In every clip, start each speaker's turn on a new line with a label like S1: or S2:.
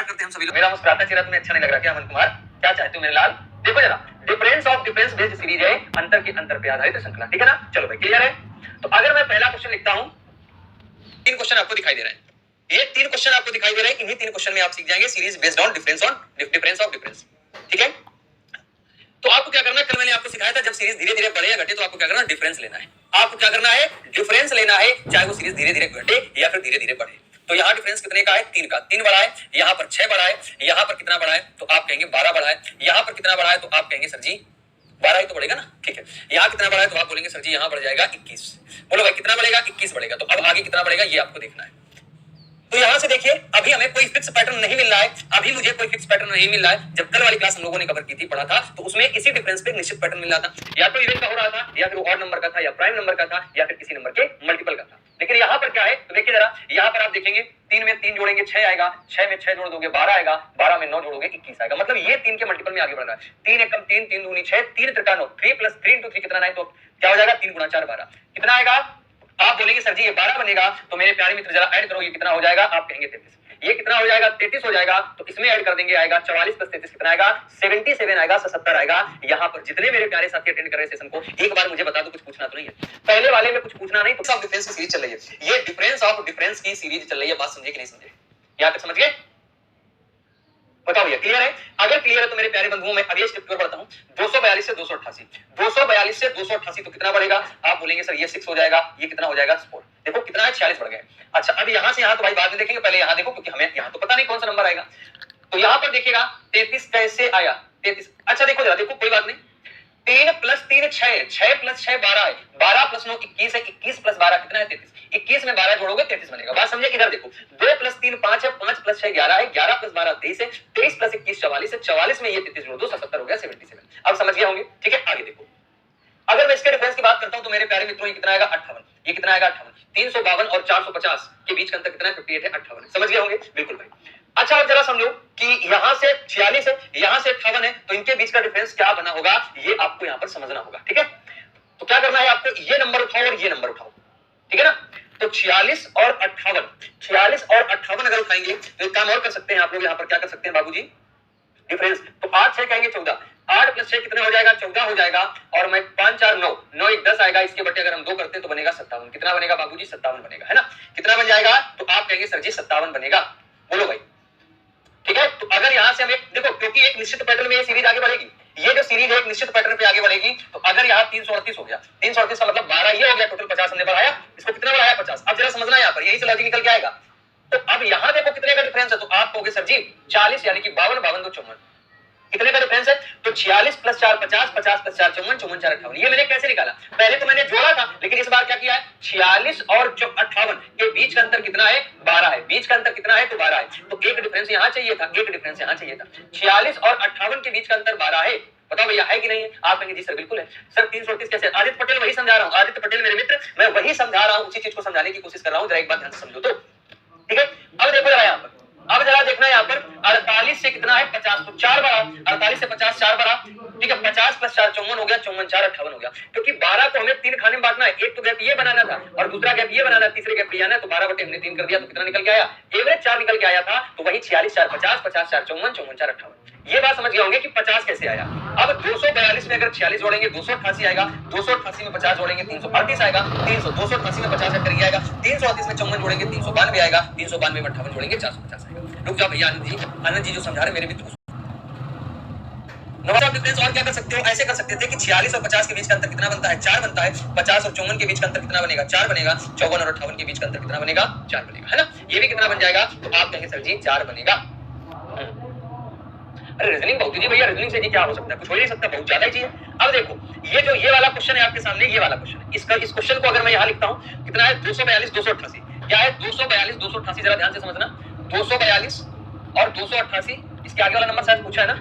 S1: करते हैं हम सभी लोग। मेरा मुस्कुराता चेहरा तुम्हें अच्छा नहीं लग रहा क्या अमन कुमार? क्या चाहते हो मेरे लाल? देखो जरा, difference of difference based series है, अंतर के अंतर पे आधारित श्रृंखला, ठीक है ना? चलो भाई क्लियर है। तो अगर मैं पहला क्वेश्चन लिखता हूं, 3 क्वेश्चन आपको दिखाई दे रहे हैं, ये 3 क्वेश्चन आपको दिखाई दे रहे हैं, इन्हीं 3 क्वेश्चन में आप सीख जाएंगे series based on difference of difference, ठीक है? तो आपको क्या करना है, कल मैंने आपको सिखाया था जब सीरीज धीरे धीरे बढ़े या घटे तो आपको क्या करना है, डिफरेंस लेना है। आपको क्या करना है, डिफरेंस लेना है, चाहे वो सीरीज धीरे धीरे घटे या फिर धीरे धीरे बढ़े। तो यहाँ डिफरेंस कितने का है, 3 का, 3 बड़ा है, यहाँ पर 6 बड़ा है, यहाँ पर कितना बड़ा है तो आप कहेंगे 12 बड़ा है, यहाँ पर कितना बड़ा है तो आप कहेंगे सर जी 12 ही तो बढ़ेगा ना, ठीक है। यहाँ कितना बड़ा है तो आप बोलेंगे सर जी यहाँ बढ़ जाएगा 21। बोलो भाई कितना बढ़ेगा, 21 बढ़ेगा। तो अब आगे कितना बढ़ेगा ये आपको देखना है। तो यहां से देखिए, अभी हमें कोई फिक्स पैटर्न नहीं मिल रहा है, अभी मुझे कोई फिक्स पैटर्न नहीं मिल रहा है। जब कल वाली क्लास हम लोगों ने कवर की थी, पढ़ा था, तो उसमें इसी डिफरेंस पे एक निश्चित पैटर्न मिल रहा था, या तो इवन का हो रहा था, या फिर ऑड नंबर का था, या प्राइम नंबर का था, या फिर किसी नंबर के मल्टीपल का था। लेकिन यहाँ पर क्या है, तो देखिए जरा, यहाँ पर आप देखेंगे 3 में 3 जोड़ेंगे 6 आएगा, 6 में 6 जोड़ दोगे 12 आएगा, 12 में 9 जोड़ोगे 21 आएगा। मतलब ये 3 के मल्टीपल में आगे बढ़ रहा है। 3 एकम 3, 3 दूनी 6, 3 त्रिका 9, 3 + 3 × 3 कितना 9, तो क्या हो जाएगा 3 × 4 12। कितना आएगा? आप बोलेंगे सर जी ये 12 बनेगा, तो मेरे प्यारे मित्र जरा ऐड करो, ये कितना हो जाएगा? आप कहेंगे 33। ये कितना हो जाएगा? 33 हो जाएगा। तो इसमें ऐड कर देंगे, आएगा 44 + 33 कितना आएगा? 77 आएगा, 77 आएगा। यहाँ पर जितने मेरे प्यारे साथी अटेंड कर रहे हैं सेशन को, एक बार मुझे बता दो, कुछ पूछना तो नहीं है पहले वाले में, कुछ पूछना नहीं। तो डिफरेंस की सीरीज चल रही है, ये डिफरेंस ऑफ डिफरेंस की सीरीज चल रही है। बात समझे कि नहीं समझे? यहाँ तक समझ गए? बताओ भैया क्लियर है? अगर क्लियर है तो मेरे प्यारे बंधुओं, मैं अगले स्टेप पर बढ़ता हूं। 242 से 288, 242 से 288 तो कितना बढ़ेगा? आप बोलेंगे सर ये 6 हो जाएगा, ये कितना हो जाएगा 4। देखो कितना है, 46 बढ़ गए। अच्छा अब यहां से यहां तो भाई बाद में देखेंगे, पहले यहां देखो, क्योंकि हमें यहां तो पता नहीं कौन सा नंबर आएगा। तो यहां पर देखिएगा 33 कैसे आया, 33। अच्छा देखो जरा, देखो कोई बात नहीं, 3 + 3 6, 6 + 6 12 है, 12 + 9 21 है, 21 + 12 कितना है 33। 21 में 12 जोड़ोगे 33 बनेगा। बात समझे? इधर देखो, 2 + 3 5 है, 5 + 6 11 है, 11 + 12 23 है, 23 + 21 44 है, 44 में ये 33 जोड़ दो 77 हो गया 77। अब समझ गए होंगे, ठीक है? आगे देखो, अगर मैं इसके डिफरेंस की बात करता हूं तो मेरे प्यारे मित्रों ये कितना आएगा 58। ये कितना आएगा 58। 352 और 450 के बीच का अंतर कितना है 58 है, 58 समझ गए होंगे? बिल्कुल भाई। अच्छा अब जरा समझो कि यहां से 46 है, यहां से 58 है, तो इनके बीच का डिफरेंस क्या बना होगा, ये आपको यहां पर समझना होगा, ठीक है? तो क्या करना है आपको, ये नंबर उठाओ और ये नंबर उठाओ, ठीक है ना? तो 46 और 58, 46 और 58 अगर उठाएंगे तो एक काम और कर सकते हैं आप लोग, यहां पर क्या कर सकते हैं बाबूजी, डिफरेंस। तो 8 6 कहेंगे 14, 8 + 6 कितना हो जाएगा 14 हो जाएगा, और मैं 5 4 9, 9 1 10 आएगा, इसके बटे अगर हम 2 करते हैं तो बनेगा 57। कितना बनेगा बाबूजी? 57 बनेगा, है ना? कितना बन जाएगा? तो आप कहेंगे सर जी 57 बनेगा। बोलो भाई, ठीक है? तो अगर यहां से हम एक देखो, क्योंकि एक निश्चित पैटर्न में ये सीरीज आगे बढ़ेगी, ये जो सीरीज है एक निश्चित पैटर्न पे आगे बढ़ेगी। तो अगर यहाँ 338 हो गया, 338 का मतलब 12 ये हो गया, टोटल 50 हमने बढ़ाया, इसको कितना बढ़ाया 50। अब जरा समझना यहाँ पर, यही से लॉजिक निकल के आएगा। तो अब यहाँ देखो कितने का डिफरेंस है, तो आप कहोगे सर जी 40, यानी कि 52 52 2 54 कितने का डिफरेंस है? तो 46 + 4 50, 50 + 4 54, 54 4 58। ये मैंने कैसे निकाला? पहले तो मैंने जोड़ा था, लेकिन इस बार क्या किया है, 46 और 58 के बीच का अंतर कितना है? 12 है। बीच का अंतर कितना है? तो 12 है। तो एक डिफरेंस यहां चाहिए था, एक डिफरेंस यहां चाहिए था। 46 और 58 के बीच का अंतर 12 है। बताओ भैया है कि नहीं है? आप कहेंगे जी सर बिल्कुल है। सर 338 कैसे? आदित्य पटेल वही समझा रहा हूं, आदित्य पटेल मेरे मित्र, मैं वही समझा रहा हूं, उसी चीज को समझाने की कोशिश कर रहा हूं। जरा एक बात ध्यान से समझो तो, ठीक है? अब देखो जरा यहाँ पर, अब जरा देखना है यहाँ पर 48 से कितना है 50, तो 4 बढ़ा, 48 से 50 4 बढ़ा, ठीक है? 50 + 4 54 हो गया, 54 4 58 हो गया। क्योंकि 12 को हमें 3 खाने में बांटना है, एक तो गैप ये बनाना था और दूसरा गैप ये बनाना, तीसरे गैप ये आना है। तो 12 बटे हमने 3 कर दिया, तो कितना निकल के आया? एवरेज 4 निकल के आया था। तो वही 46 4 50, 50 4 54, 54 4 58। ये बात समझ गए होंगे कि 50 कैसे आया। अब 242 में अगर 46 जोड़ेंगे 288 आएगा, 288 में 50 जोड़ेंगे 338 आएगा, 288 में 50 कर आएगा, 338 में 54 जोड़ेंगे 392 आएगा, 392 में 58 जोड़ेंगे 450 आएगा। रुक जाओ भैया, आनंद जी जो समझा रहे मेरे मित्र। नंबर ऑफ डिफरेंस और क्या कर सकते हो, ऐसे कर सकते थे कि 46 और 50 के बीच का अंतर कितना बनता है? 4 बनता है। 50 और 54 के बीच का अंतर कितना बनेगा? 4 बनेगा। 54 और 58 के बीच का अंतर कितना बनेगा? 4 बनेगा, है ना? ये भी कितना बन जाएगा? तो आप कहेंगे सर जी 4 बनेगा। अरे रीजनिंग बहुत जी भैया, रीजनिंग से जी क्या हो सकता है? कुछ हो ही नहीं सकता, बहुत ज्यादा चीज है। अब देखो ये वाला क्वेश्चन है आपके सामने, ये वाला क्वेश्चन है। इस क्वेश्चन को अगर मैं यहाँ लिखता हूँ, कितना है 242 288, क्या है 242 288, जरा ध्यान से समझना। 242 और 288, इसके आगे वाला नंबर शायद पूछा है ना,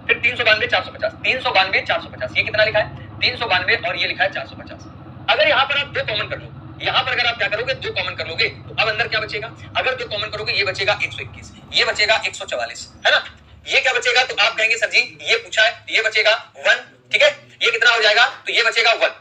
S1: फिर 392 450, 392 450, ये कितना लिखा है? 392 और ये लिखा है 450। अगर यहाँ पर आप 2 कॉमन कर लो, यहाँ पर अगर आप क्या करोगे 2 कॉमन कर लोगे, तो अब अंदर क्या बचेगा? अगर 2 कॉमन करोगे ये बचेगा 121, ये बचेगा 144, है ना? ये क्या बचेगा? तो आप कहेंगे सर जी ये पूछा है, ये बचेगा 1, ठीक है? ये कितना हो जाएगा? तो ये बचेगा 1,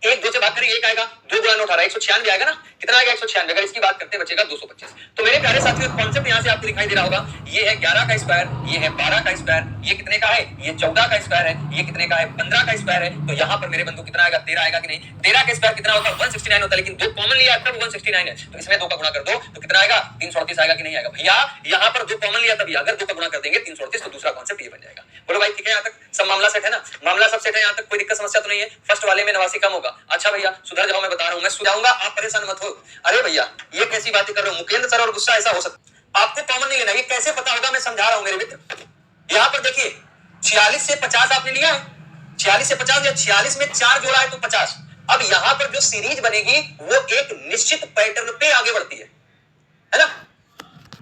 S1: एक 2 से भाग करेंगे 1 आएगा, 2 गुणा 9 18 196 आएगा ना, कितना आएगा 196। अगर इसकी बात करते हैं बचेगा 225। तो मेरे प्यारे साथियों कॉन्सेप्ट यहां से आपको दिखाई दे रहा होगा, ये है 11 का स्क्वायर, ये है 12 का स्क्वायर, ये कितने का है, ये 14 का स्क्वायर है, ये कितने का है 15 का स्क्वायर है। तो यहां पर मेरे बंधु कितना आएगा 13 आएगा कि नहीं, 13 का स्क्वायर कितना होता है 169 होता है, लेकिन 2 कॉमन लिया तब 169 है, तो इसमें 2 का गुणा कर दो तो कितना आएगा 338 आएगा कि नहीं आएगा भैया। यहां पर 2 कॉमन लिया तभी, अगर 2 का गुणा कर देंगे 338 तो दूसरा कॉन्सेप्ट ये बन जाएगा। बोलो भाई ठीक है, यहां तक सब मामला सेट है ना, मामला सब सेट है, यहां तक कोई दिक्कत समस्या तो नहीं है। फर्स्ट वाले में 89 कम होगा। अच्छा भैया सुधर जाओ, मैं बता रहा हूं, मैं सुझाऊंगा, आप परेशान मत हो। अरे भैया ये कैसी बातें कर रहे हो मुकेंद्र सर, और गुस्सा ऐसा हो सकता, आपको कॉमन नहीं लेना, ये कैसे पता होगा मैं समझा रहा हूं मेरे मित्र। यहां पर देखिए 46 से 50 आपने लिया है, 46 से 50 या 46 में 4 जोड़ा है तो 50। अब यहां पर जो सीरीज बनेगी वो एक निश्चित पैटर्न पे आगे बढ़ती है ना,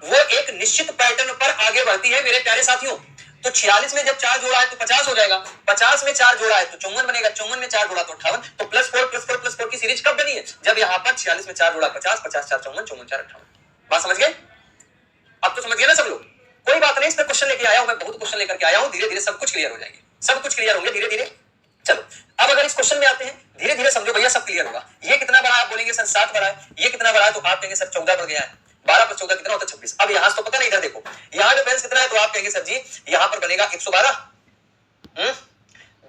S1: वो एक निश्चित पैटर्न पर आगे बढ़ती है मेरे प्यारे साथियों। तो 46 में जब 4 जोड़ा है तो 50 हो जाएगा, 50 में 4 जोड़ा है तो 54 बनेगा, 54 में 4 जोड़ा तो 58। तो +4 की सीरीज कब बनी है, जब यहां पर 46 में 4 जोड़ा 50, 50 4 54, 54 4 58। बात समझ गए, अब तो समझ गए ना सब लोग। कोई बात नहीं, इस पे क्वेश्चन लेके आया हूं मैं, बहुत क्वेश्चन लेकर के आया हूं, धीरे धीरे सब कुछ क्लियर हो जाएंगे, सब कुछ क्लियर होंगे धीरे धीरे। चलो अब अगर इस क्वेश्चन में आते हैं, धीरे धीरे समझो भैया, सब क्लियर होगा। ये कितना बड़ा है, आप बोलेंगे सर 7 बड़ा है, ये कितना बड़ा है तो आप कहेंगे सर 14 बढ़ गया है, 12 + 14 कितना होता है 26। अब यहां से तो पता नहीं, इधर देखो यहां डिफरेंस कितना है, तो आप कहेंगे सर जी यहां पर बनेगा 112,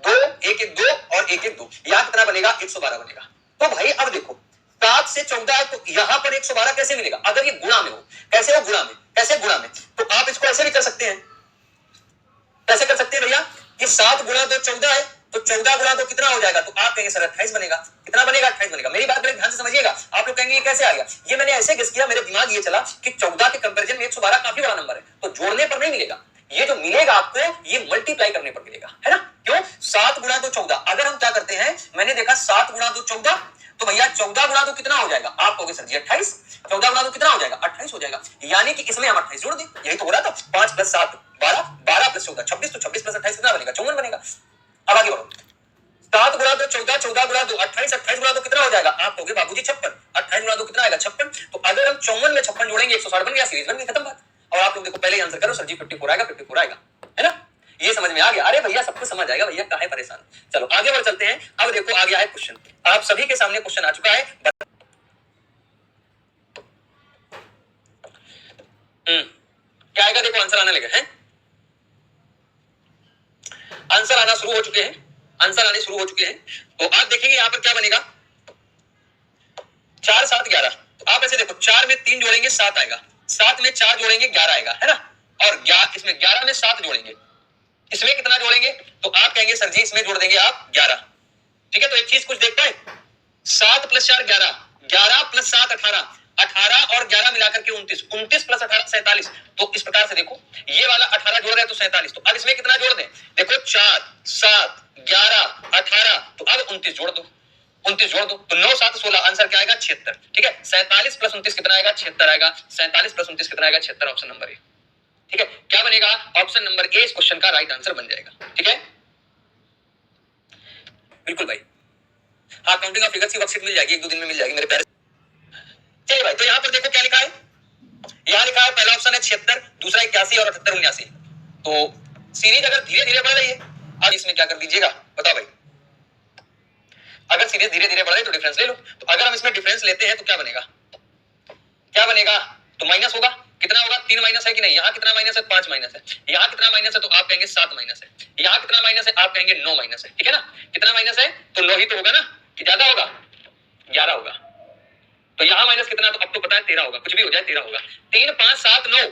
S1: 2 1 1 2 और 1 1 2, यहां कितना बनेगा 112 बनेगा। तो भाई अब देखो 7 से 14 है तो यहां पर 112 कैसे मिलेगा, अगर ये गुणा में हो, कैसे हो गुणा में, कैसे गुणा में, तो आप इसको ऐसे भी कर सकते हैं, कैसे कर सकते हैं भैया कि 7 गुणा 2 14 है, तो 14 गुणा 2 कितना हो जाएगा, तो आप कहेंगे सर 28 बनेगा, कितना बनेगा 28 बनेगा। मेरी बात बड़े ध्यान से समझिएगा, आप लोग कहेंगे ये कैसे आ गया, ये मैंने ऐसे गेस किया, मेरे दिमाग ये चला कि 14 के कंपैरिजन में 112 काफी बड़ा नंबर है, तो जोड़ने पर नहीं मिलेगा, ये जो मिलेगा आपको ये मल्टीप्लाई करने पर मिलेगा, है ना। क्यों 7 गुणा 2 14, अगर हम क्या करते हैं, मैंने देखा 7 गुणा 2 14, तो भैया 14 गुणा 2 कितना हो जाएगा, आप कहोगे सर जी 28, 14 गुणा 2 कितना हो जाएगा 28 हो जाएगा, यानी कि इसमें हम 28 जोड़ दें, यही तो हो रहा था, 5 + 7 12, 12 + 14 26, तो 26 + 28 कितना बनेगा 54 बनेगा। अब आगे बढ़ो, 7 गुणा 2 14, 14 गुणा 2 28, 28 गुणा 2 कितना हो जाएगा, आप कहोगे बाबूजी 56, 28 गुणा 2 कितना आएगा 56। तो अगर हम 54 में 56 जोड़ेंगे 160 बन गया, सीरीज बन गई, खत्म बात। और आप लोग देखो पहले ही आंसर करो सर जी 54 आएगा, 54 आएगा, है ना, ये समझ में आ गया। अरे भैया सब कुछ समझ आएगा भैया, काहे परेशान। चलो आगे बढ़ चलते हैं। अब देखो आ गया है क्वेश्चन, आप सभी के सामने क्वेश्चन आ चुका है। क्या आएगा देखो, आंसर आने लगे हैं, आंसर आना शुरू हो चुके हैं, आंसर आने शुरू हो चुके हैं। तो आप देखेंगे यहां पर क्या बनेगा 4 7 11, तो आप ऐसे देखो 4 में 3 जोड़ेंगे 7 आएगा, 7 में 4 जोड़ेंगे 11 आएगा, है ना, और इसमें 11 में 7 जोड़ेंगे, इसमें कितना जोड़ेंगे, तो आप कहेंगे सर जी इसमें जोड़ देंगे आप 11। ठीक है, तो एक चीज कुछ देख पाए, 7 + 4 11, 11 + 7 18, 18 और 11 मिलाकर के 29, 29 + 18 47। तो इस प्रकार से देखो ये वाला 18 जोड़ रहे हैं तो 47, तो अब इसमें कितना जोड़ दें, देखो 4 7 11 18, तो अब 29 जोड़ दो, 29 जोड़ दो, तो 9 7 16, आंसर क्या आएगा 76। ठीक है, 47 + 29 कितना आएगा 76 आएगा, 47 + 29 कितना आएगा 76, ऑप्शन नंबर ए। ठीक है, क्या बनेगा, ऑप्शन नंबर ए इस क्वेश्चन का राइट आंसर बन जाएगा। ठीक है, बिल्कुल भाई, हाँ काउंटिंग ऑफ फिगर्स की वर्कशीट मिल जाएगी, 1 2 दिन में मिल जाएगी मेरे प्यारे। चलिए भाई, तो यहाँ पर देखो क्या लिखा है, यहाँ लिखा है पहला ऑप्शन है 76, दूसरा 81 और 78 79। तो सीरीज अगर धीरे धीरे बढ़ रही है, अब इसमें क्या कर दीजिएगा बताओ भाई, अगर सीरीज धीरे धीरे बढ़ रही है तो डिफरेंस ले लो। तो अगर हम इसमें डिफरेंस लेते हैं तो क्या बनेगा, क्या बनेगा, तो माइनस होगा, कितना होगा 3 माइनस है कि नहीं, यहाँ कितना माइनस है 5 माइनस है, यहाँ कितना माइनस है तो आप कहेंगे 7 माइनस है, यहाँ कितना माइनस है आप कहेंगे 9 माइनस है। ठीक है ना, कितना माइनस है तो 9 ही तो होगा ना, कि ज्यादा होगा 11 होगा, तो यहाँ माइनस कितना, तो अब तो पता है 13 होगा, कुछ भी हो जाए 13 होगा। 3 5 7 9,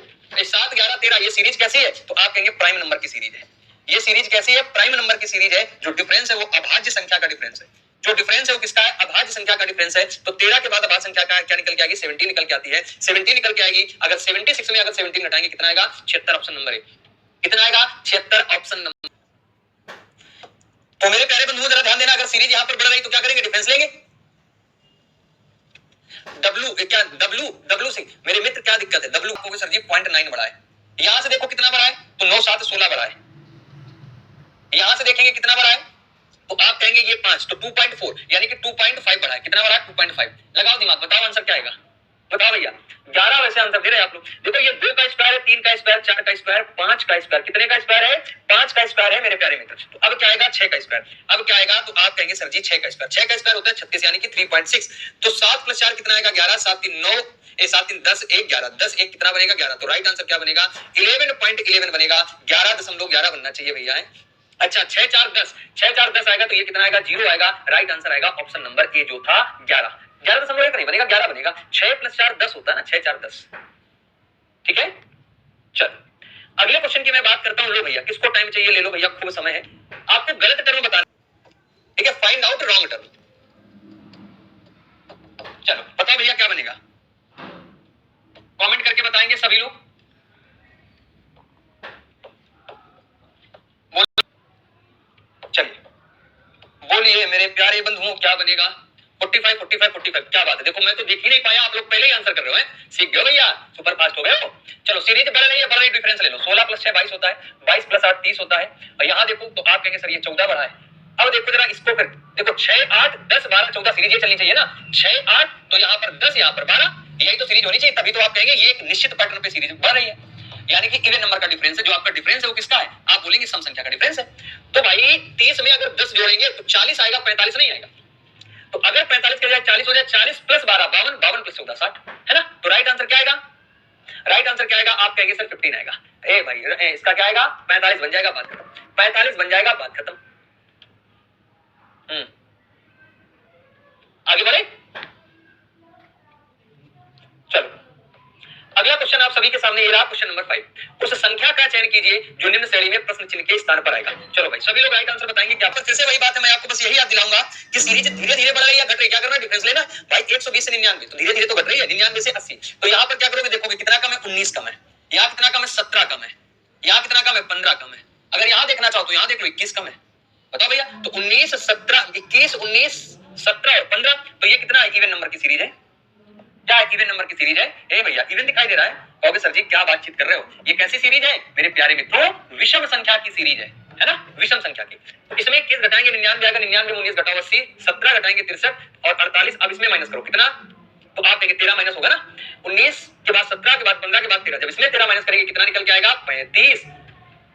S1: 7 11 13, ये सीरीज कैसी है, तो आप कहेंगे प्राइम नंबर की सीरीज है। ये सीरीज कैसी है, प्राइम नंबर की सीरीज है। जो डिफरेंस है वो अभाज्य संख्या का डिफरेंस है, जो डिफरेंस है वो किसका है, अभाज्य संख्या का डिफरेंस है। तो 13 के बाद अभाज्य संख्या का क्या निकल के आएगी, 70 निकल के आती है, 70 निकल के आएगी। अगर 76 में अगर 17 घटाएंगे कितना आएगा 76, ऑप्शन नंबर ए, कितना आएगा 76, ऑप्शन नंबर। तो मेरे प्यारे बंधुओं जरा ध्यान देना, अगर सीरीज यहां पर बढ़ रही तो क्या करेंगे, डिफरेंस लेंगे। डब्ल्यू सिंह मेरे मित्र क्या दिक्कत है, डब्ल्यू को सर जी 0.9 बढ़ा है, यहां से देखो कितना बढ़ा है, तो 9 7 16 बढ़ा है, यहां से देखेंगे कितना बढ़ा है, तो आप कहेंगे ये 5, तो 2.4 यानी कि 2.5 बढ़ा है, कितना बढ़ा है 2.5। लगाओ दिमाग, बताओ आंसर क्या आएगा, बताओ भैया। 11 वैसे आंसर दे रहे हैं आप लोग, देखो ये 2 का स्क्वायर है, 3 का स्क्वायर, 4 का स्क्वायर, 5 का स्क्वायर, कितने का स्क्वायर है 5 का स्क्वायर है मेरे प्यारे मित्र। तो अब क्या आएगा 6 का स्क्वायर, अब क्या आएगा, तो आप कहेंगे सर जी 6 का स्क्वायर, 6 का स्क्वायर होता है 36 यानी कि 3.6। तो 7 + 4 कितना आएगा 11, 7 3 9, 7 3 10 1 11, 10 1 कितना बनेगा 11। तो राइट आंसर क्या बनेगा 11.11 बनेगा, 11.11 बनना चाहिए भैया है। अच्छा 6 4 10, 6 4 10 आएगा तो ये कितना आएगा 0 आएगा। राइट आंसर आएगा ऑप्शन नंबर ए जो था 11, 11.1 नहीं बनेगा 11 बनेगा। 6 + 4 10 होता है ना, 6 4 10। ठीक है, चलो अगले क्वेश्चन की मैं बात करता हूं। लो भैया किसको टाइम चाहिए ले लो भैया, खूब समय है। आपको गलत टर्म बताना, ठीक है, फाइंड आउट रॉन्ग टर्म। चलो बताओ भैया क्या बनेगा, कमेंट करके बताएंगे सभी लोग। चलिए बोलिए मेरे प्यारे बंधुओं क्या बनेगा। 45 45 45, क्या बात है। देखो मैं तो देख ही नहीं पाया, आप लोग पहले ही आंसर कर रहे हो हैं। सीख गए भैया, सुपर फास्ट हो गए हो। चलो सीरीज बढ़ रही है, बढ़ रही, डिफरेंस ले लो। 16 + 6 22 होता है, 22 + 8 30 होता है। और यहाँ देखो तो आप कहेंगे सर ये 14 बढ़ा है। अब देखो जरा इसको, फिर देखो 6 8 10 12 14 सीरीज ये चलनी चाहिए ना। 6 8 तो यहाँ पर 10, यहाँ पर 12, यही तो सीरीज होनी चाहिए। तभी तो आप कहेंगे ये एक निश्चित पैटर्न पे सीरीज बढ़ रही है, यानी कि इवन नंबर का डिफरेंस है। जो आपका डिफरेंस है वो किसका है, आप बोलेंगे सम संख्या का डिफरेंस है। तो भाई 30 में अगर 10 जोड़ेंगे तो 40 आएगा, 45 नहीं आएगा। तो अगर 45 के बजाय 40 हो जाए, 40 + 12 52, 52 + 14 60 है ना। तो राइट आंसर क्या आएगा, राइट आंसर क्या आएगा, आप कहेंगे सर 15 आएगा। ए भाई इसका क्या आएगा 45 बन जाएगा, बात खत्म। 45 बन जाएगा, बात खत्म। आगे बढ़े, चलो अगला क्वेश्चन आप सभी के सामने ये रहा, क्वेश्चन नंबर 5। उस संख्या का चयन कीजिए जो निम्न श्रेणी में प्रश्न चिन्ह के स्थान पर आएगा। चलो भाई सभी लोग राइट आंसर बताएंगे क्या। फिर से वही बात है, मैं आपको बस यही याद दिलाऊंगा कि सीरीज धीरे धीरे बढ़ रही है, घट रही है। क्या करना है, डिफरेंस लेना भाई। 120 से 99 तो धीरे धीरे तो घट रही है, 99 से 80। तो यहाँ पर क्या करोगे, देखोगे कितना कम है 19 कम है, यहाँ कितना कम है 17 कम है, यहाँ कितना कम है 15 कम है। अगर यहाँ देखना चाहो तो यहाँ देख लो 21 कम है। बताओ भैया, तो 19 17 21 19 17 और 15, तो ये कितना है, इवन नंबर की सीरीज है। क्या इवन नंबर की सीरीज है, ए भैया इवन दिखाई दे रहा है। कहोगे सर जी क्या बातचीत कर रहे हो, ये कैसी सीरीज है मेरे प्यारे मित्रों, विषम संख्या की सीरीज है ना, विषम संख्या की। तो इसमें 21 घटाएंगे 99 आएगा, 99 में 19 घटाओ 80, 17 घटाएंगे 63 और 48। अब इसमें माइनस करो कितना, तो आप कहेंगे 13 माइनस होगा ना। 19 के बाद 17 के बाद 15 के बाद 13, जब इसमें 13 माइनस करेंगे कितना निकल के आएगा 35।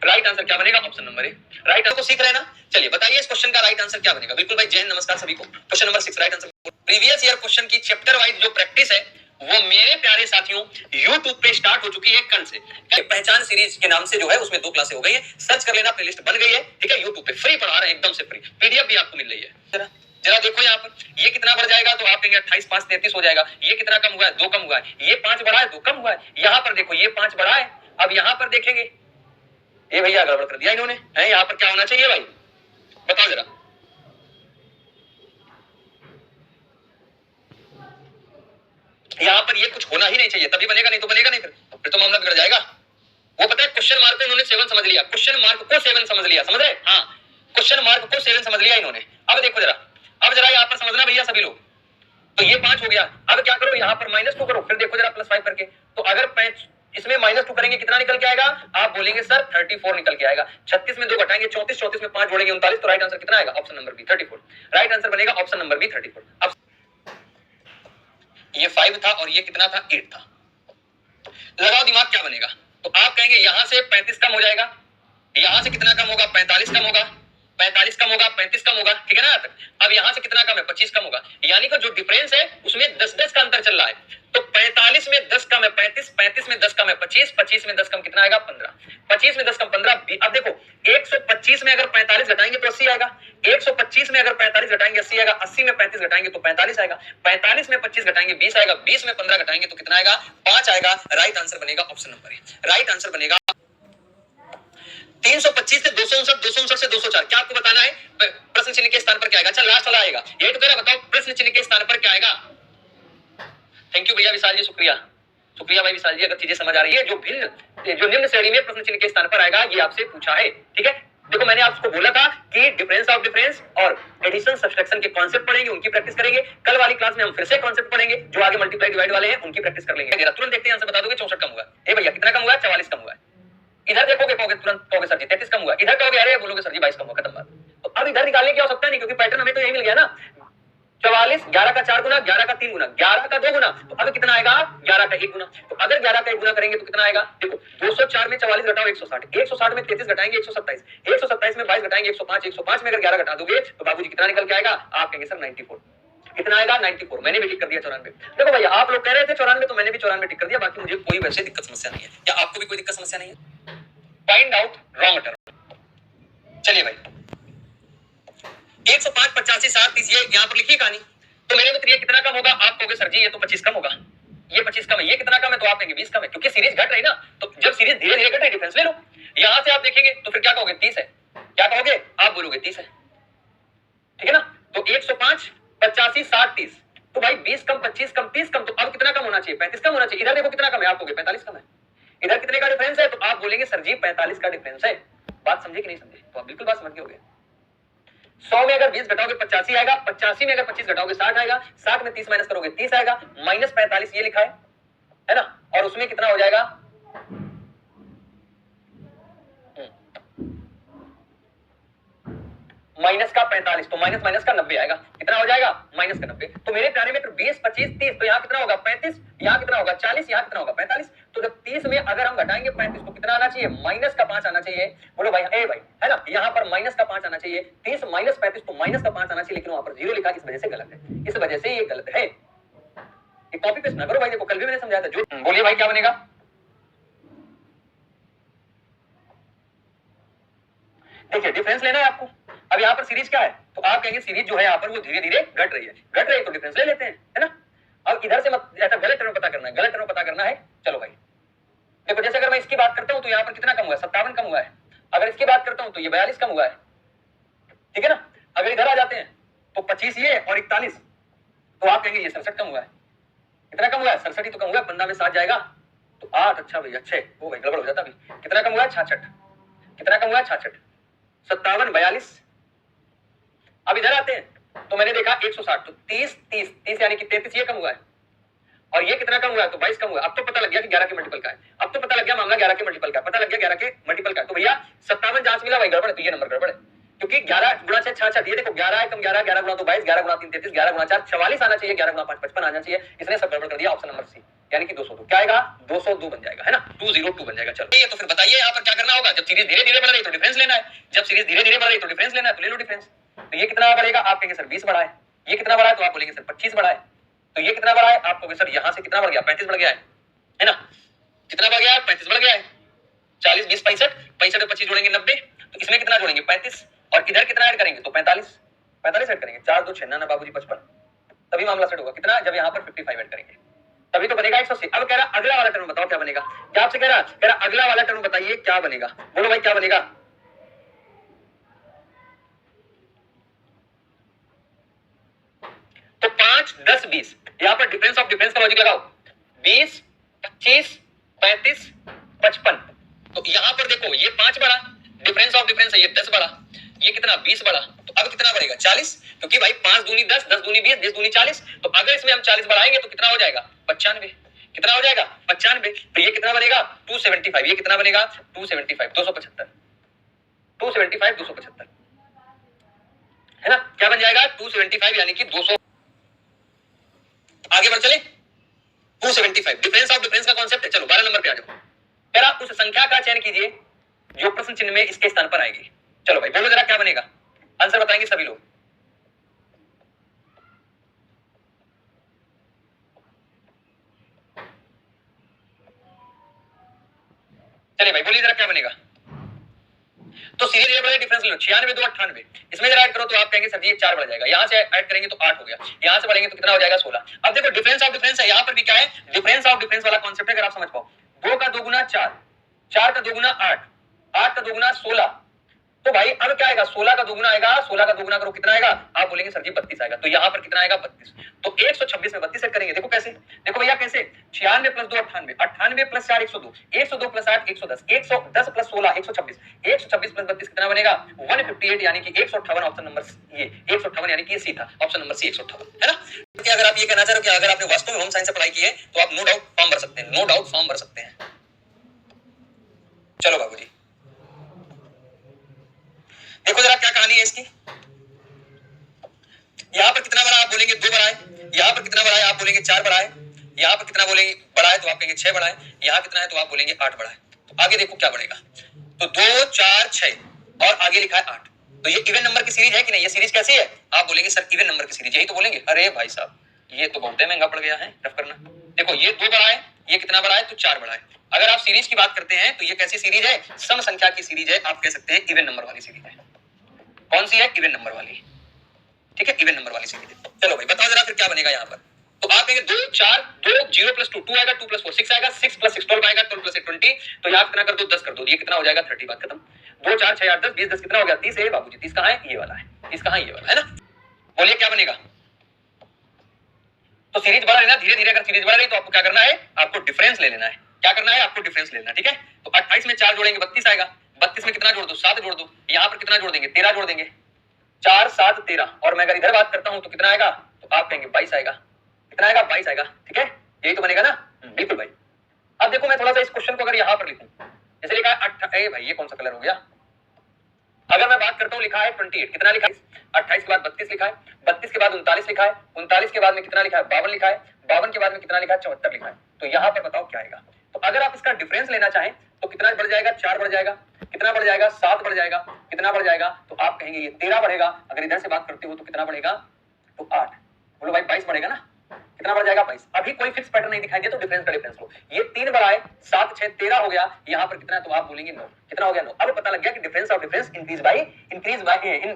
S1: राइट आंसर क्या बनेगा, option number A. Right answer को सीख रहे हैं ना। चलिए बताइए इस क्वेश्चन का राइट आंसर क्या बनेगा। बिल्कुल भाई, जय हिंद, नमस्कार सभी को। Question number 6 right answer. Previous year question की चैप्टर वाइज जो प्रैक्टिस है वो मेरे प्यारे साथियों YouTube पे स्टार्ट हो चुकी है कल से। पहचान सीरीज के नाम से जो है उसमें 2 क्लासें हो गई है, सर्च कर लेना, प्लेलिस्ट बन गई है। ठीक है, YouTube पे फ्री पढ़ा रहे हैं, एकदम से फ्री, पीडीएफ भी आपको मिल रही है। जरा देखो यहाँ पर ये कितना बढ़ जाएगा, तो आप कहेंगे 28 5 33 हो जाएगा। ये कितना कम हुआ है, 2 कम हुआ है। ये 5 बढ़ा है, 2 कम हुआ है। यहाँ पर देखो ये 5 बढ़ा है। अब यहाँ पर देखेंगे, ये भैया गड़बड़ कर दिया इन्होंने है। यहाँ पर क्या होना चाहिए भाई, बताओ जरा। यहाँ पर ये कुछ होना ही नहीं चाहिए, तभी बनेगा, नहीं तो बनेगा नहीं। फिर तो मामला बिगड़ जाएगा। वो पता है क्वेश्चन मार्क को इन्होंने 7 समझ लिया, क्वेश्चन मार्क को 7 समझ लिया, समझ रहे। हाँ, क्वेश्चन मार्क को 7 समझ लिया इन्होंने। अब देखो जरा, अब जरा यहाँ पर समझना भैया सभी लोग। तो ये 5 हो गया। अब क्या करो, यहाँ पर -2 करो, फिर देखो जरा +5 करके। तो अगर इसमें -2 करेंगे कितना निकल के आएगा, आप बोलेंगे सर 34 निकल के आएगा। 36 में 2 घटाएंगे 34, 34 में 5 जोड़ेंगे 39। तो राइट आंसर कितना आएगा, option number B 34। Right answer बनेगा ऑप्शन नंबर बी 34। अब ये 5 था और ये कितना था, 8 था। लगाओ दिमाग क्या बनेगा। तो आप कहेंगे यहां से 35 कम हो जाएगा, यहां से कितना कम होगा, 45 कम होगा, 45 कम होगा, 35 कम होगा। ठीक है ना तक। अब यहां से कितना कम है, 25 कम होगा। यानी कि जो डिफरेंस है उसमें 10-10 का अंतर चल रहा है। तो 45 में 10 कम है 35, 35 में 10 कम है 25, 25 में 10 कम कितना आएगा 15, 25 में 10 कम 15। अब देखो 125 में अगर 45 घटाएंगे तो 80 आएगा, 125 में अगर 45 घटाएंगे 80 आएगा, 80 में 35 घटाएंगे तो 45 आएगा, 45 में 25 घटाएंगे 20 आएगा, 20 में 15 घटाएंगे तो कितना आएगा, 5 आएगा। राइट आंसर बनेगा option number A. Right answer बनेगा 325 से 259, 259 से 204। क्या आपको बताना है, प्रश्न चिन्ह के स्थान पर क्या आएगा। अच्छा लास्ट वाला आएगा, यही तो कह रहा, बताओ प्रश्न चिन्ह के स्थान पर क्या आएगा। थैंक यू भैया विशाल जी, शुक्रिया शुक्रिया भाई विशाल जी, अगर चीजें समझ आ रही है। जो निम्न श्रेणी में प्रश्न चिन्ह के स्थान पर आएगा ये आपसे पूछा है। ठीक है, देखो मैंने आपको बोला था कि डिफरेंस ऑफ डिफरेंस और एडिशन सब्सट्रैक्शन के कॉन्सेप्ट पढ़ेंगे, उनकी प्रैक्टिस करेंगे। कल वाली क्लास में हम फिर से कॉन्सेप्ट पढ़ेंगे, जो आगे मल्टीप्लाई डिवाइड वाले हैं उनकी प्रैक्टिस कर लेंगे। तुरंत देखते हैं, आंसर बता दोगे 64 कम हुआ। ए भैया कितना कम हुआ, 44 कम हुआ। इधर देखोगे कहोगे, तुरंत कहोगे सर जी 33 कम हुआ। इधर कहोगे अरे बोलोगे सर जी 22 कम हुआ, खत्म बात। तो अब इधर निकालने की आवश्यकता नहीं, क्योंकि पैटर्न हमें तो यही मिल गया ना। 44, 11 का 4 गुना, 11 का 3 गुना, 11 का 2 गुना, तो अब कितना आएगा 11 का 1 गुना। तो अगर 11 का 1 गुना करेंगे तो कितना आएगा, देखो 204 में 44 घटाओ 160, 160 में 33 घटाएंगे 127, 127 में 22 घटाएंगे 105, 105 में अगर 11 घटा दोगे तो बाबूजी कितना निकल के आएगा, आप कहेंगे सर 94। कितना आएगा 94, मैंने भी टिक कर दिया 94। देखो भैया आप लोग कह रहे थे 94 तो मैंने भी 94 टिक कर दिया, बाकी मुझे कोई वैसे दिक्कत समस्या नहीं है। क्या आपको भी कोई दिक्कत समस्या नहीं है? Find out wrong term. चलिए भाई 105, 85, 60, 30 ये यहां पर लिखी कहानी। तो मेरे मित्र ये कितना कम होगा, आप कहोगे सर जी ये तो 25 कम होगा, ये 25 कम है, ये कितना कम है तो आप कहेंगे 20 कम है, क्योंकि सीरीज घट रही ना, तो जब सीरीज धीरे धीरे घट रही डिफरेंस ले लो। यहां से आप देखेंगे तो फिर क्या कहोगे 30 है, क्या कहोगे आप बोलोगे 30 है, ठीक है ना। तो 105, 85, 60, 30, तो भाई 20 कम 25 कम 30 कम, तो अब कितना कम होना चाहिए 35 कम होना चाहिए। इधर देखो कितना कम है, आप कहोगे 45 कम है। इधर कितने का डिफरेंस है तो आप बोलेंगे सर जी 45 का डिफरेंस है। बात समझे कि नहीं समझे, तो आप बिल्कुल बात समझ गए होंगे। 100 में अगर 20 घटाओगे 85 आएगा, 85 में अगर 25 घटाओगे 60 आएगा, 60 में 30 माइनस करोगे 30 आएगा, माइनस 45 ये लिखा है ना, और उसमें कितना हो जाएगा माइनस का 45, तो माइनस माइनस का 90 आएगा, कितना हो जाएगा माइनस का 90। तो मेरे प्यारे मित्र 20, 25, 30, तो यहाँ कितना होगा 35, यहाँ कितना होगा 40, यहाँ कितना होगा 45। तो जब 30 में अगर हम घटाएंगे 35 तो कितना आना चाहिए, माइनस का 5 आना चाहिए। बोलो भाई ए भाई, है ना, यहाँ पर माइनस का 5 आना चाहिए। 30 माइनस 35 तो माइनस का 5 आना चाहिए, लेकिन वहां पर 0 लिखा, इस वजह से गलत है, इस वजह से ये गलत है। कॉपी पेस्ट ना करो भाई, देखो कल भी मैंने समझाया था। जो बोलिए भाई क्या बनेगा, देखिए डिफरेंस लेना है आपको। अब यहाँ पर सीरीज क्या है, तो आप कहेंगे सीरीज जो है यहाँ पर वो धीरे धीरे घट रही है, घट रही है तो डिफरेंस ले लेते हैं, है ना। अब इधर से मत ऐसा गलत टर्म पता करना है, गलत टर्म पता करना है। चलो भाई देखो, जैसे अगर मैं इसकी बात करता हूं तो यहाँ पर कितना कम हुआ है 57 कम हुआ है। अगर इसकी बात करता हूं तो ये 42 कम हुआ है, ठीक है ना। अगर इधर आ जाते हैं तो 25 ये और 41, तो आप कहेंगे ये 67 कम हुआ है। कितना कम हुआ है 67 ही तो कम हुआ है, 15 में 7 जाएगा तो 8, अच्छा भैया 6, वो भाई गड़बड़ हो जाता अभी। कितना कम हुआ है 66, कितना कम हुआ है 66, 57, 42। अब इधर आते हैं तो मैंने देखा 160, तो 30 30 30 यानी कि 33 ये कम हुआ है, और ये कितना कम हुआ है तो 22 कम हुआ है। अब तो पता लग गया कि 11 के मल्टीपल का है, अब तो पता लग गया मामला 11 के मल्टीपल का, पता लग गया 11 के मल्टीपल का। तो भैया 57 जहां से मिला वही गड़बड़ है, तो ये नंबर गड़बड़ है, क्योंकि 11 गुणा 6 66, ये देखो 11 है कम 11, 11 गुणा 2 22, 11 गुणा 3 33, 11 गुणा 4 44 आना चाहिए, 11 गुणा 5 55 आना चाहिए, इसने सब गड़बड़ कर दिया। ऑप्शन नंबर सी यानी कि 202 क्या आएगा 202 बन जाएगा, है ना, 202 बन जाएगा। चलो ये तो फिर बताइए यहाँ पर क्या करना होगा, जब सीरीज धीरे धीरे बढ़ रही तो डिफरेंस लेना है, जब सीरीज धीरे धीरे बढ़ रही तो डिफरेंस लेना है, तो ले लो डिफरेंस। तो ये कितना बढ़ेगा, आप कहेंगे सर 20 बढ़ा है, ये कितना बढ़ा है तो आप बोलेंगे सर 25 बढ़ा है, तो ये कितना बढ़ा है आप कहोगे सर यहाँ से कितना बढ़ गया 35 बढ़ गया है ना, कितना बढ़ गया है 35 बढ़ गया है। 40 20 65, 65 में 25 जोड़ेंगे 90, तो इसमें कितना जोड़ेंगे 35, और इधर कितना ऐड करेंगे तो 45, 45 ऐड करेंगे, 4 2 6 ना बाबूजी 55, तभी मामला सेट होगा। कितना, जब यहाँ पर 55 ऐड करेंगे तभी तो बनेगा 180। अब कह रहा अगला वाला टर्म बताओ क्या बनेगा, क्या आपसे कह रहा अगला वाला टर्म बताइए क्या बनेगा, बोलो भाई क्या बनेगा। तो 5 10 20, यहां पर डिफरेंस ऑफ डिफरेंस का लॉजिक लगाओ, 20 25 35 55, तो यहां पर देखो ये 5 बढ़ा, डिफरेंस ऑफ डिफरेंस है ये 10 बढ़ा, ये कितना 20 बढ़ा, तो अब कितना बढ़ेगा 40, क्योंकि भाई 5 दूनी 10 10 दूनी 20 20 दूनी 40, तो अगर इसमें हम 40 बढ़ाएंगे तो कितना हो जाएगा 95, कितना हो जाएगा 95, तो ये कितना बनेगा 275, ये कितना बनेगा 275 275 275 275, है ना, क्या बन जाएगा 275 यानी कि 200। आगे बढ़ चले 275, डिफरेंस ऑफ डिफरेंस का कॉन्सेप्ट है। चलो 12 नंबर पे आ जाओ, जरा उस संख्या का चयन कीजिए जो प्रश्न चिन्ह में इसके स्थान पर आएगी। चलो भाई बोलो जरा क्या बनेगा, आंसर बताएंगे सभी लोग। चलिए भाई बोलिए जरा क्या बनेगा। तो सीधे धीरे बढ़े डिफरेंस लो, 96 2 98, इसमें जरा ऐड करो तो आप कहेंगे सर जी ये 4 बढ़ जाएगा, यहां से ऐड करेंगे तो 8 हो गया, यहां से बढ़ेंगे तो कितना हो जाएगा 16। अब देखो डिफरेंस ऑफ डिफरेंस है, यहां पर भी क्या है डिफरेंस ऑफ डिफरेंस वाला कॉन्सेप्ट है, अगर आप समझ पाओ 2 का 2 गुना 4, 4 का 2 गुना 8, 8 का 2 गुना 16, तो भाई अब क्या आएगा 16 का 2 गुना आएगा, 16 का 2 गुना करो कितना आएगा, आप बोलेंगे सर जी 32 आएगा, तो यहां पर कितना आएगा 32, तो 126 में 32 सेट करेंगे। देखो कैसे, देखो भैया कैसे 96 plus 2 98, 98 plus 4 102, 102 plus 8 110, 110 plus 16 126, 126 plus 32 कितना बनेगा 158, यानी कि 158, ऑप्शन नंबर ये 158 यानी कि ये सी था, ऑप्शन नंबर सी 158, है ना। क्योंकि अगर आप ये कहना चाह रहे हो कि अगर आपने वास्तव में होम साइंस से पढ़ाई की है तो आप नो डाउट फॉर्म भर सकते हैं, नो डाउट फॉर्म भर सकते हैं। चलो बाबूजी देखो जरा क्या कहानी है इसकी, यहाँ पर कितना बड़ा आप बोलेंगे 2 बड़ा है, यहाँ पर कितना बड़ा है आप बोलेंगे 4 बड़ा है, यहाँ पर कितना बोलेंगे बड़ा है तो आप कहेंगे 6 बड़ा है, यहाँ कितना है तो आप बोलेंगे 8 बड़ा है। तो आगे देखो क्या बढ़ेगा, तो 2 4 6 और आगे लिखा है 8, तो ये इवन नंबर की सीरीज है कि नहीं? ये सीरीज कैसी है? आप बोलेंगे सर इवन नंबर की सीरीज, यही तो बोलेंगे। अरे भाई साहब ये तो बहुत महंगा पड़ गया है रफ करना। देखो ये 2 बड़ा है, ये कितना बड़ा है तो 4 बड़ा है। अगर आप सीरीज की बात करते हैं तो ये कैसी सीरीज है? सम संख्या की सीरीज है, आप कह सकते हैं इवन नंबर वाली सीरीज है। कौन सी है? इवन नंबर वाली, ठीक है, इवन नंबर वाली सीरीज है। चलो भाई बताओ जरा फिर क्या बनेगा यहाँ पर, तो आप कहेंगे 2 4 2 0 + 2 2 आएगा, 2 + 4 6 आएगा, 6 + 6 12 आएगा, 12 + 1 20, तो यहाँ कितना कर दो 10 कर दो, ये कितना हो जाएगा 30, बात खत्म। 2 4 6 8 10 20 10 कितना हो गया 30 है बाबूजी, 30 कहाँ है? ये वाला है, 30 कहाँ है? ये वाला है ना। बोलिए क्या बनेगा? तो सीरीज बढ़ रही ना, धीरे धीरे अगर सीरीज बढ़ रही तो आपको क्या करना है? आपको डिफरेंस ले लेना है। क्या करना है? आपको डिफरेंस ले लेना, ठीक है। तो 28 में 4 जोड़ेंगे 32 आएगा, 32 में कितना जोड़ दो 7 जोड़ दो, यहाँ पर कितना जोड़ देंगे 13 जोड़ देंगे, 4 7 13, और मैं अगर इधर बात करता हूं तो कितना आएगा? तो आप कहेंगे 22 आएगा, कितना आएगा? 22 आएगा, ठीक है, यही तो बनेगा ना। बिल्कुल भाई। अब देखो मैं थोड़ा सा इस क्वेश्चन को अगर यहां पर लिखूं, जैसे लिखा है भाई ये कौन सा कलर हो गया, अगर मैं बात करता हूं लिखा है 28, कितना लिखा है? 28 के बाद 32 लिखा है, 32 के बाद 39 लिखा है, 39 के बाद में कितना लिखा है? 52 लिखा है, 52 के बाद में कितना लिखा है? 74 लिखा है। तो यहां पर बताओ क्या आएगा? तो अगर आप इसका डिफरेंस लेना चाहें तो कितना बढ़ जाएगा? 4 बढ़ जाएगा, कितना बढ़ जाएगा? 7 बढ़ जाएगा, कितना बढ़ जाएगा? तो आप कहेंगे ये 13 बढ़ेगा। अगर इधर से बात करते हो तो कितना बढ़ेगा? तो 8, बोलो भाई 22 बढ़ेगा ना, कितना बढ़ जाएगा? 22। अभी कोई फिक्स पैटर्न नहीं दिखाई दिया तो डिफरेंस का डिफरेंस लो, ये 3 बड़ा है, 7 6 13 हो गया, यहाँ पर कितना है? तो आप बोलेंगे 9, कितना हो गया? 9। अब पता लग गया कि difference of difference increase by in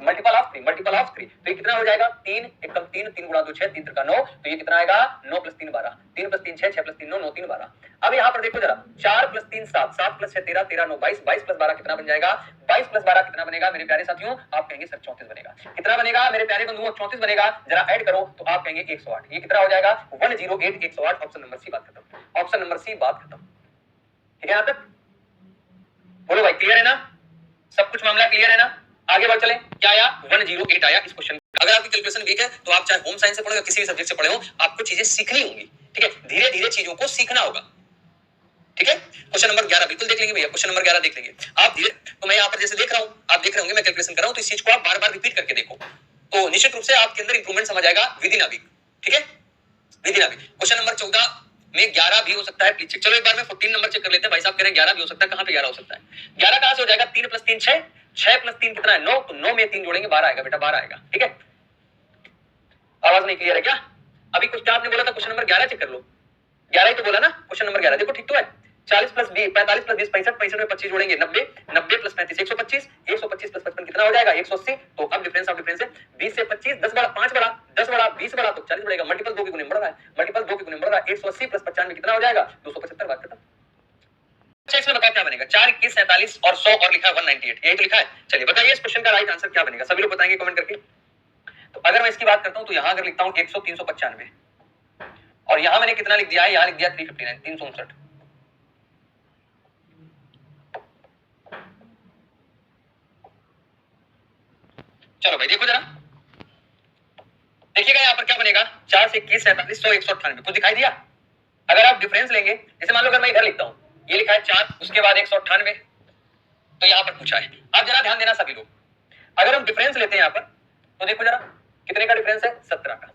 S1: multiple of 3, multiple of 3, तो ये कितना हो जाएगा? 3 1 कम 3, 3 गुणा 2 6, 3 3 9, तो ये कितना आएगा? 9 + 3 12, 3 + 3 6, 6 + 3 9, 9 3 12। अब यहाँ पर देखो जरा, 4 + 3 7, 7 + 6 13, 13 9 22, 22 + 12 कितना बन जाएगा? 22 + 12 कितना बनेगा मेरे प्यारे साथियों? आप कहेंगे सर 34 बनेगा, कितना बनेगा मेरे प्यारे बंधुओं? 34 बनेगा। जरा ऐड करो तो आप कहेंगे 108, ये कितना हो जाएगा? 108 108, ऑप्शन नंबर सी, बात खत्म, ऑप्शन नंबर सी, बात खत्म, ठीक है यहां तक? बोलो भाई क्लियर है ना, सब कुछ मामला क्लियर है ना? आगे बढ़ चले, क्या आया? 108 आया इस क्वेश्चन। अगर आपकी कैलकुलेशन वीक है तो आप चाहे होम साइंस से पढ़ो या किसी भी सब्जेक्ट से पढ़े हो, आपको चीजें सीखनी होंगी, ठीक है, धीरे धीरे चीजों को सीखना होगा, ठीक है। क्वेश्चन नंबर 11 बिल्कुल देख लेंगे भैया, क्वेश्चन नंबर 11 देख लेंगे आप धीरे। तो मैं यहाँ पर जैसे देख रहा हूँ, आप देख रहे होंगे मैं कैलकुलेशन कर रहा हूँ, तो इस चीज को आप बार बार रिपीट करके देखो, तो निश्चित रूप से आपके अंदर इंप्रूवमेंट समझ आएगा विद इन अ वीक, ठीक है, within a week. Question number 14 में 11 भी हो सकता है, प्लीज चेक। चलो एक बार में 14 नंबर चेक कर लेते हैं। भाई साहब कह रहे हैं 11 भी हो सकता है, कहां पे 11 हो सकता है? 11 कहां से हो जाएगा? 3 + 3 6, 6 + 3 कितना है? 9, तो 9 में 3 जोड़ेंगे 12 आएगा बेटा, 12 आएगा, ठीक है। आवाज नहीं क्लियर है क्या? अभी कुछ क्या आपने बोला था? क्वेश्चन नंबर 11 चेक कर लो, 11 ही तो बोला ना क्वेश्चन नंबर 11, देखो ठीक तो है। 40 + 20 45 + 20 65, 65 में 25 जोड़ेंगे 90, 90 + 35 125, 125 + 55 कितना हो जाएगा? 180। तो अब डिफरेंस ऑफ डिफरेंस है 20 से 25, 10 बड़ा 5 बड़ा 10 बड़ा 20 बड़ा, तो 40 बढ़ेगा, मल्टीपल 2 के गुने में बढ़ रहा है, मल्टीपल 2 के गुने में बढ़ रहा है। 180 + 95 कितना हो जाएगा? 275, बात खत्म। अच्छा इसमें बताओ क्या बनेगा? 4 21 47 और 100 और लिखा है 198, यही तो लिखा है। चलिए बताइए इस क्वेश्चन का राइट आंसर क्या बनेगा? सभी लोग बताएंगे कमेंट करके। तो अगर मैं इसकी बात करता हूं तो यहां अगर लिखता हूं 100 395, और यहां मैंने कितना लिख दिया है? यहां लिख दिया 359 359। चलो भाई देखो जरा, देखिएगा यहाँ पर क्या बनेगा? 4 से 21 47 100 198, कुछ दिखाई दिया? अगर आप डिफरेंस लेंगे, जैसे मान लो अगर मैं इधर लिखता हूं, ये लिखा है 4 उसके बाद 198, तो यहाँ पर पूछा है। आप जरा ध्यान देना सभी लोग, अगर हम डिफरेंस लेते हैं यहाँ पर तो देखो जरा कितने का डिफरेंस है? 17 का।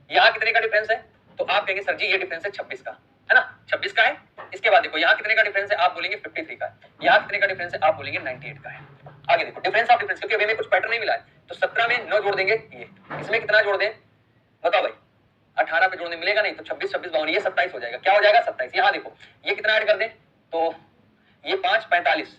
S1: यहाँ कितने का डिफरेंस है? तो आप कहेंगे सर जी ये डिफरेंस है 26 का, है ना, 26 का है। इसके बाद देखो यहाँ कितने का डिफरेंस है? आप बोलेंगे 53 का है। यहाँ कितने का डिफरेंस है? आप बोलेंगे 98 का है। आगे देखो डिफरेंस ऑफ डिफरेंस, क्योंकि अभी हमें कुछ पैटर्न नहीं मिला है, तो 17 में 9 जोड़ देंगे, ये इसमें कितना जोड़ दें बताओ भाई? 18 पे जोड़ने मिलेगा नहीं, तो 26 26 52, ये 27 हो जाएगा। क्या हो जाएगा? 27। यहाँ देखो ये कितना ऐड कर दें, तो ये 5 45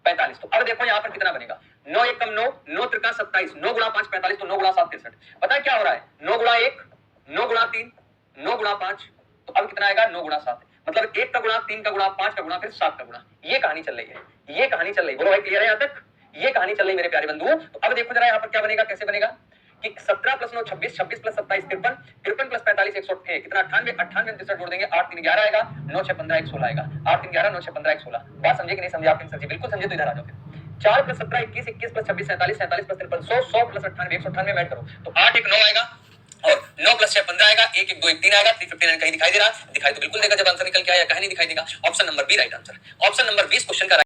S1: 45, तो अब देखो यहाँ पर कितना बनेगा? 9 1 कम 9, 9 3 27, 9 गुणा 5 45, तो 9 गुणा 7 63। पता है क्या हो रहा है? 9 गुणा 1 9 गुणा 3 9 गुणा 5, तो अब कितना आएगा? 9 गुणा 7, मतलब 1 का गुणा 3 का गुणा 5 का गुणा फिर 7 का गुणा। ये कहानी चल रही है, ये कहानी चल रही है। बोलो भाई क्लियर है यहाँ तक? ये कहानी चल रही मेरे प्यारे बंधुओं। तो अब देखो जरा यहाँ पर क्या बनेगा, कैसे बनेगा कि 17 + 9 26, 26 + 27 53, 53 + 45 108, कितना 98, 98 में 63 जोड़ देंगे, 8 3 11 आएगा, 9 6 15 1 16 आएगा, 8 3 11 9 6 15 1 16। बात समझे कि नहीं समझे? आप समझे, बिल्कुल समझे तो इधर आ जाओ फिर। 4 + 17 21, 21 + 26 47, 47 + 53 100, 100 + 98 198 में ऐड करो, तो 8 1 9 आएगा, और 9 + 6 15 आएगा, 1 1 2 1 3 आएगा, 359 कहीं दिखाई दे रहा? दिखाई तो बिल्कुल देगा जब आंसर निकल के आया, कहीं नहीं दिखाई देगा। Option number B right answer. Option number 20 question का